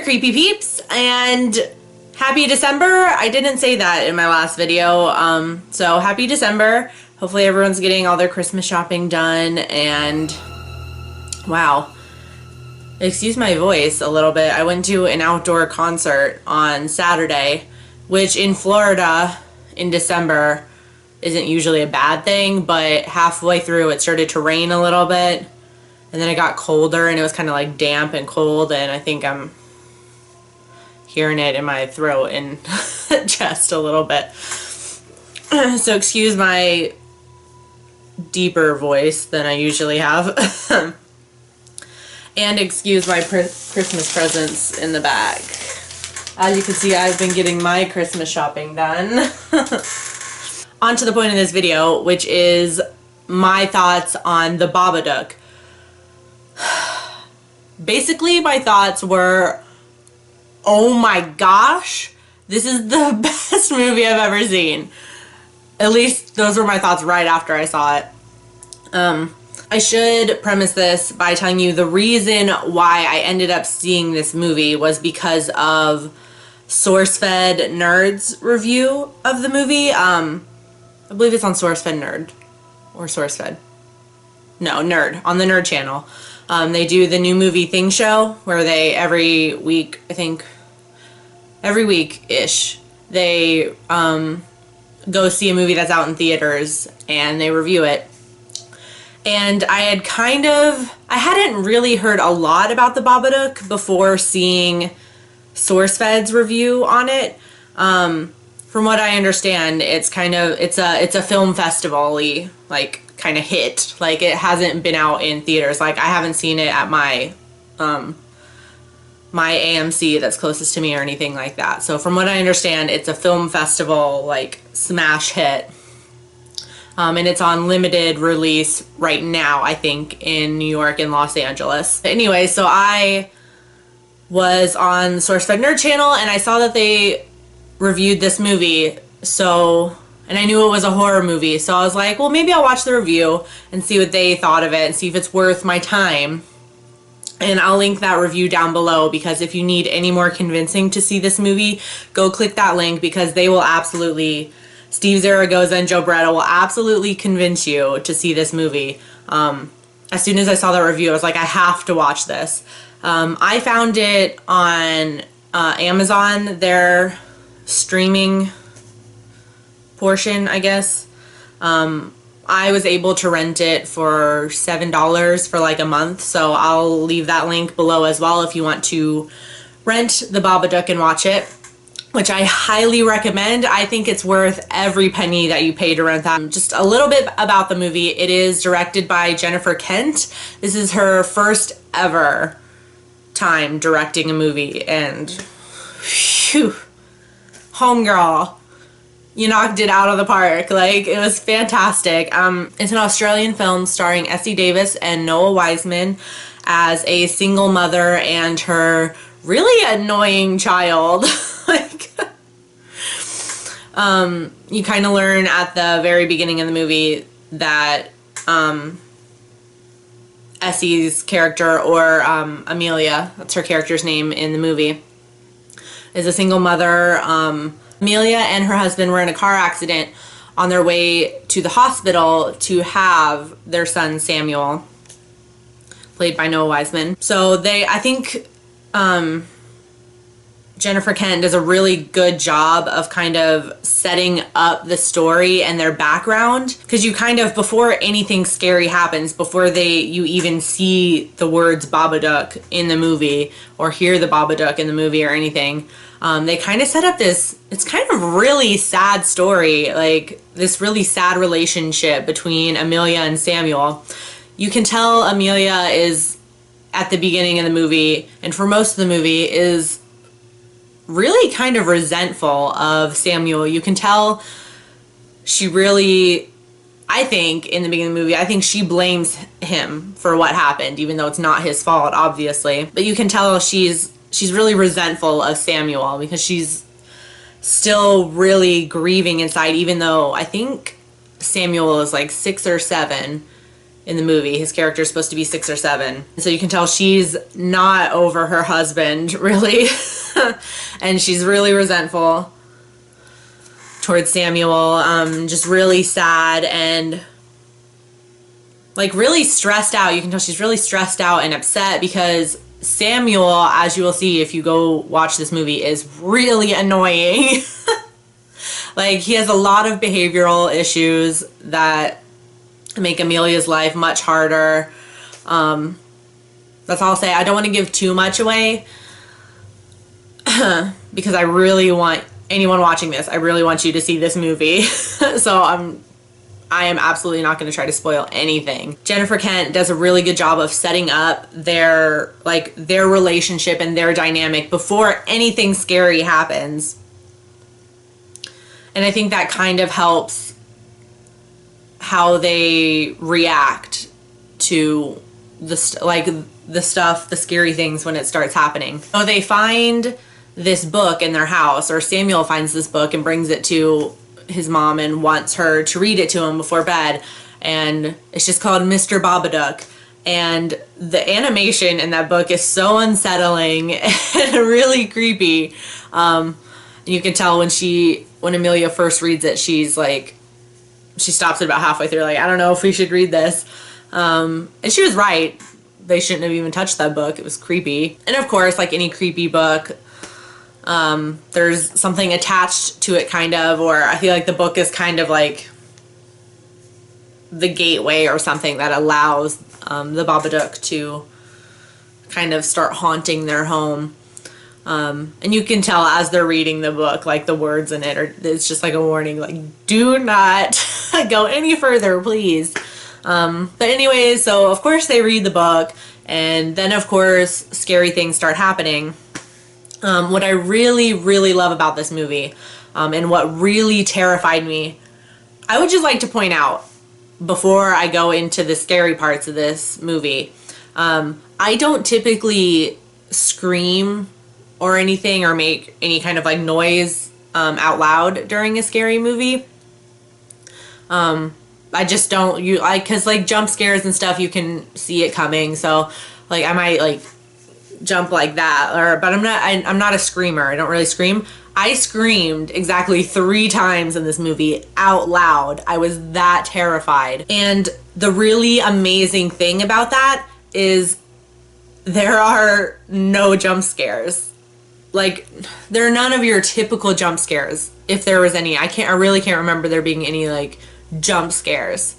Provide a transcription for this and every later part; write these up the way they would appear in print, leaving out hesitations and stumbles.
creepy peeps, and happy December. I didn't say that in my last video, so happy December. Hopefully everyone's getting all their Christmas shopping done, and wow, excuse my voice a little bit. I went to an outdoor concert on Saturday, which in Florida in December isn't usually a bad thing, but halfway through it started to rain a little bit, and then it got colder and it was kind of like damp and cold, and I think I'm hearing it in my throat and chest a little bit. So excuse my deeper voice than I usually have. And excuse my Christmas presents in the bag. As you can see, I've been getting my Christmas shopping done. On to the point of this video, which is my thoughts on the Babadook. Basically, my thoughts were, oh my gosh, this is the best movie I've ever seen. At least those were my thoughts right after I saw it. I should premise this by telling you the reason why I ended up seeing this movie was because of SourceFed Nerd's review of the movie. I believe it's on SourceFed Nerd. Or SourceFed. No, Nerd. On the Nerd channel. They do the new movie thing show where they every week, I think, every week-ish, they go see a movie that's out in theaters and they review it. And I hadn't really heard a lot about the Babadook before seeing SourceFed's review on it. From what I understand, it's a film festival-y, like, kind of hit. Like, it hasn't been out in theaters. Like, I haven't seen it at my my AMC that's closest to me or anything like that. So from what I understand, it's a film festival, like, smash hit. And it's on limited release right now, I think, in New York and Los Angeles. Anyway, so I was on the SourceFed Nerd channel and I saw that they reviewed this movie, and I knew it was a horror movie, so I was like, well, maybe I'll watch the review and see what they thought of it and see if it's worth my time. And I'll link that review down below, because if you need any more convincing to see this movie, go click that link, because they will absolutely, Steve Zaragoza and Joe Beretta will absolutely convince you to see this movie. As soon as I saw that review, I was like, I have to watch this. I found it on Amazon, their streaming portion, I guess. I was able to rent it for $7 for like a month, so I'll leave that link below as well if you want to rent the Babadook and watch it, which I highly recommend. I think it's worth every penny that you pay to rent that. Just a little bit about the movie. It is directed by Jennifer Kent. This is her first ever time directing a movie, and phew, homegirl, you knocked it out of the park. Like, it was fantastic. It's an Australian film starring Essie Davis and Noah Wiseman as a single mother and her really annoying child. Like, you kind of learn at the very beginning of the movie that Essie's character, or Amelia, that's her character's name in the movie, is a single mother. Amelia and her husband were in a car accident on their way to the hospital to have their son Samuel, played by Noah Wiseman. So I think Jennifer Kent does a really good job of kind of setting up the story and their background, because you kind of, before anything scary happens, before you even see the words Babadook in the movie or hear the Babadook in the movie or anything, they kind of set up this, it's kind of really sad story, like this really sad relationship between Amelia and Samuel. You can tell Amelia is, at the beginning of the movie and for most of the movie, is really kind of resentful of Samuel. You can tell she really, I think, in the beginning of the movie, I think she blames him for what happened, even though it's not his fault, obviously. But you can tell she's really resentful of Samuel, because she's still really grieving inside, even though I think Samuel is like 6 or 7 in the movie. His character is supposed to be 6 or 7. So you can tell she's not over her husband, really. And she's really resentful towards Samuel, just really sad and like really stressed out. You can tell she's really stressed out and upset because Samuel, as you will see if you go watch this movie, is really annoying. Like, he has a lot of behavioral issues that make Amelia's life much harder. That's all I'll say. I don't want to give too much away because I really want anyone watching this, I really want you to see this movie. So I am absolutely not going to try to spoil anything. Jennifer Kent does a really good job of setting up their relationship and their dynamic before anything scary happens. And I think that kind of helps how they react to the scary things when it starts happening. So they find this book in their house, or Samuel finds this book and brings it to his mom and wants her to read it to him before bed. And it's just called Mr. Babadook. And the animation in that book is so unsettling and really creepy. You can tell when Amelia first reads it, she stops it about halfway through, like, I don't know if we should read this. And she was right. They shouldn't have even touched that book. It was creepy. And of course, like any creepy book, there's something attached to it, kind of, or I feel like the book is kind of like the gateway or something that allows the Babadook to kind of start haunting their home. And you can tell as they're reading the book, like the words in it it's just like a warning, like, do not go any further, please. But anyways, so of course they read the book, and then of course scary things start happening. What I really, really love about this movie, and what really terrified me, I would just like to point out before I go into the scary parts of this movie, I don't typically scream or anything or make any kind of like noise out loud during a scary movie. I just don't, cause like jump scares and stuff, you can see it coming. So like I might like jump like that, but I'm not a screamer. I don't really scream. I screamed exactly 3 times in this movie out loud. I was that terrified. And the really amazing thing about that is there are no jump scares. Like, there are none of your typical jump scares, if there was any. I really can't remember there being any like jump scares,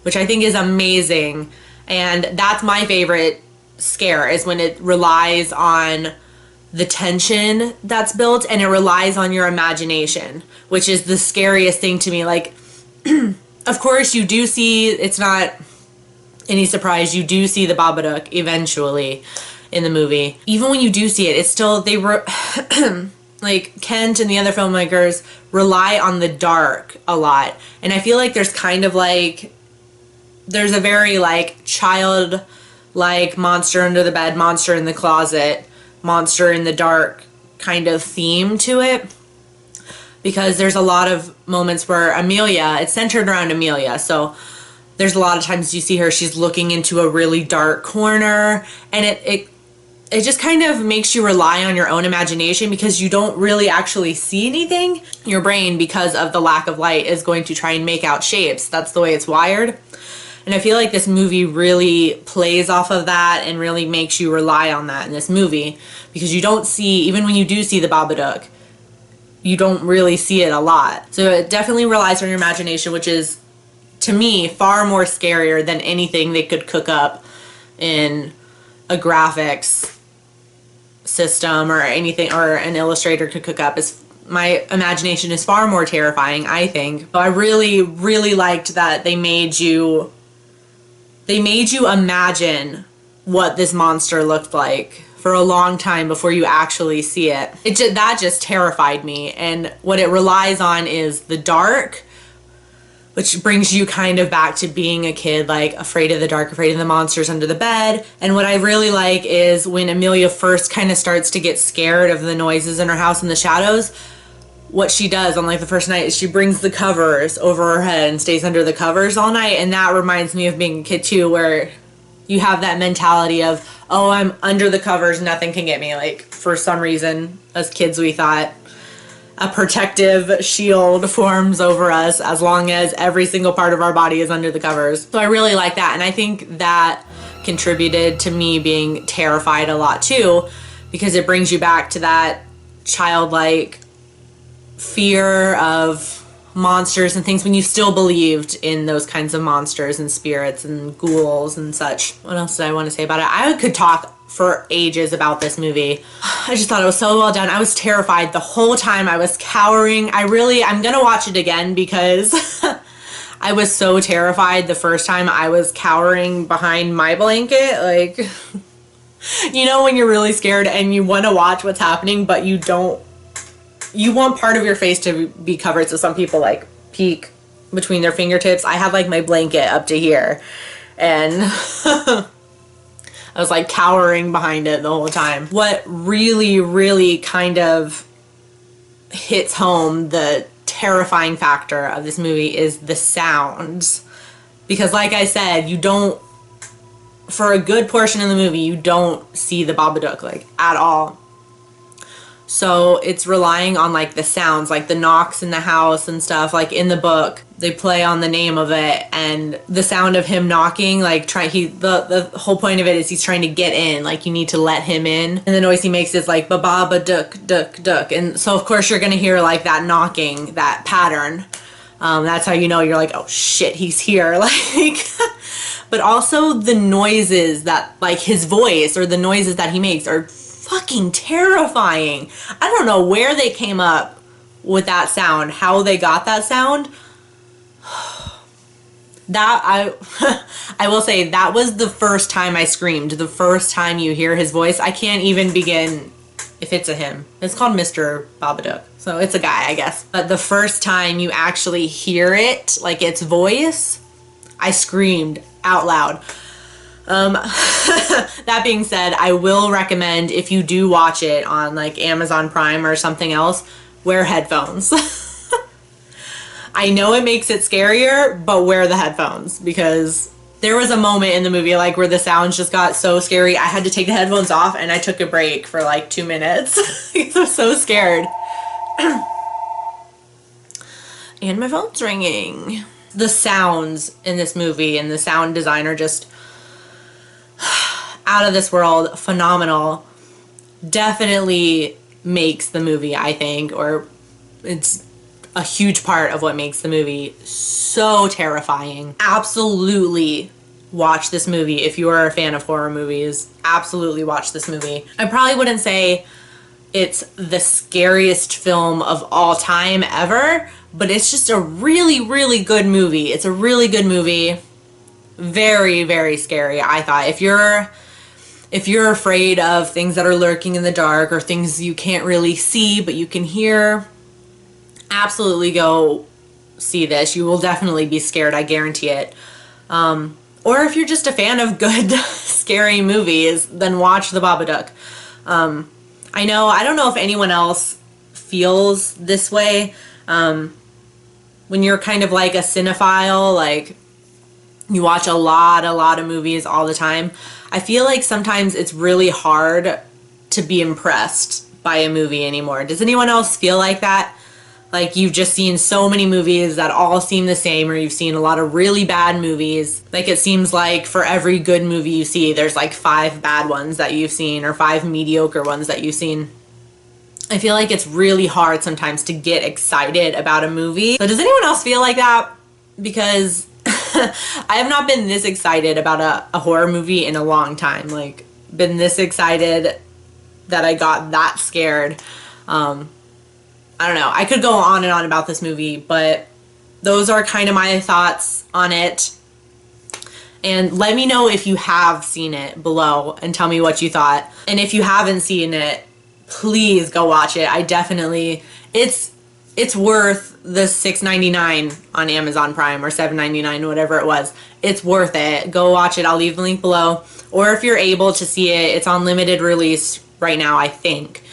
which I think is amazing. And that's my favorite scare, is when it relies on the tension that's built and it relies on your imagination, which is the scariest thing to me. Like, of course you do see, it's not any surprise, you do see the Babadook eventually in the movie. Even when you do see it, it's still, like Kent and the other filmmakers rely on the dark a lot. And I feel like there's kind of like, there's a very like child like monster under the bed, monster in the closet, monster in the dark kind of theme to it, because there's a lot of moments where Amelia, it's centered around Amelia, so there's a lot of times you see her, she's looking into a really dark corner, and it just kind of makes you rely on your own imagination, because you don't really actually see anything. Your brain, because of the lack of light, is going to try and make out shapes. That's the way it's wired. And I feel like this movie really plays off of that and really makes you rely on that in this movie, because you don't see, even when you do see the Babadook, you don't really see it a lot. So it definitely relies on your imagination, which is, to me, far more scarier than anything they could cook up in a graphics system or anything, or an illustrator could cook up. My imagination is far more terrifying, I think. But I really, really liked that they made you imagine what this monster looked like for a long time before you actually see it. That just terrified me. And what it relies on is the dark, which brings you kind of back to being a kid, like afraid of the dark, afraid of the monsters under the bed. And what I really like is when Amelia first kind of starts to get scared of the noises in her house and the shadows, what she does on like the first night is she brings the covers over her head and stays under the covers all night. And that reminds me of being a kid too, where you have that mentality of, oh, I'm under the covers, nothing can get me. Like, for some reason, as kids, we thought a protective shield forms over us as long as every single part of our body is under the covers. So I really like that. And I think that contributed to me being terrified a lot too, because it brings you back to that childlike fear of monsters and things when you still believed in those kinds of monsters and spirits and ghouls and such. What else did I want to say about it? I could talk for ages about this movie. I just thought it was so well done. I was terrified the whole time. I was cowering. I'm gonna watch it again because I was so terrified the first time. I was cowering behind my blanket, like, you know, when you're really scared and you want to watch what's happening, but you want part of your face to be covered. So some people like peek between their fingertips. I had like my blanket up to here, and I was like cowering behind it the whole time. What really, really kind of hits home the terrifying factor of this movie is the sounds. Because like I said, for a good portion of the movie, you don't see the Babadook, like, at all. So it's relying on like the sounds, like the knocks in the house and stuff. Like in the book, they play on the name of it, and the sound of him knocking, like the whole point of it is he's trying to get in, like you need to let him in. And the noise he makes is like Babadook, duck, duck. And so of course you're gonna hear like that knocking, that pattern. That's how you know, you're like, oh shit, he's here. Like, but also the noises that, like his voice or the noises that he makes are fucking terrifying. I don't know where they came up with that sound, how they got that sound. That I will say that was the first time I screamed. The first time you hear his voice, I can't even begin if it's a him. It's called Mr. Babadook, so it's a guy, I guess. But the first time you actually hear it, like its voice, I screamed out loud. That being said, I will recommend, if you do watch it on like Amazon Prime or something else, wear headphones. I know it makes it scarier, but wear the headphones, because there was a moment in the movie like where the sounds just got so scary I had to take the headphones off and I took a break for like 2 minutes because I was so scared. And my phone's ringing. The sounds in this movie and the sound design are just out of this world, phenomenal. Definitely makes the movie, I think, or it's a huge part of what makes the movie so terrifying. Absolutely watch this movie if you are a fan of horror movies. Absolutely watch this movie. I probably wouldn't say it's the scariest film of all time ever, but it's just a really, really good movie. It's a really good movie. Very, very scary, I thought. If you're afraid of things that are lurking in the dark or things you can't really see but you can hear, absolutely go see this. You will definitely be scared, I guarantee it. Or if you're just a fan of good scary movies, then watch The Babadook. I don't know if anyone else feels this way. When you're kind of like a cinephile, like you watch a lot of movies all the time, I feel like sometimes it's really hard to be impressed by a movie anymore. Does anyone else feel like that? Like you've just seen so many movies that all seem the same, or you've seen a lot of really bad movies. Like it seems like for every good movie you see, there's like 5 bad ones that you've seen or 5 mediocre ones that you've seen. I feel like it's really hard sometimes to get excited about a movie. So does anyone else feel like that? Because I have not been this excited about a horror movie in a long time. Like, been this excited that I got that scared. I don't know. I could go on and on about this movie, but those are kind of my thoughts on it. And let me know if you have seen it below and tell me what you thought. And if you haven't seen it, please go watch it. I definitely, it's worth the $6.99 on Amazon Prime or $7.99, whatever it was. It's worth it. Go watch it. I'll leave the link below. Or if you're able to see it, it's on limited release right now, I think.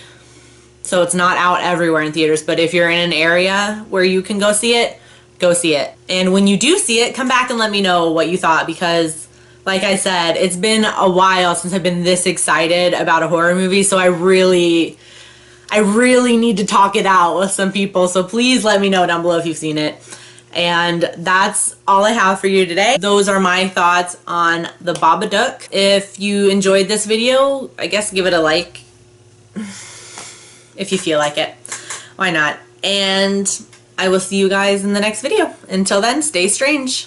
So it's not out everywhere in theaters, but if you're in an area where you can go see it, go see it. And when you do see it, come back and let me know what you thought, because like I said, it's been a while since I've been this excited about a horror movie, so I really need to talk it out with some people. So please let me know down below if you've seen it. And that's all I have for you today. Those are my thoughts on the Babadook. If you enjoyed this video, I guess give it a like if you feel like it. Why not? And I will see you guys in the next video. Until then, stay strange.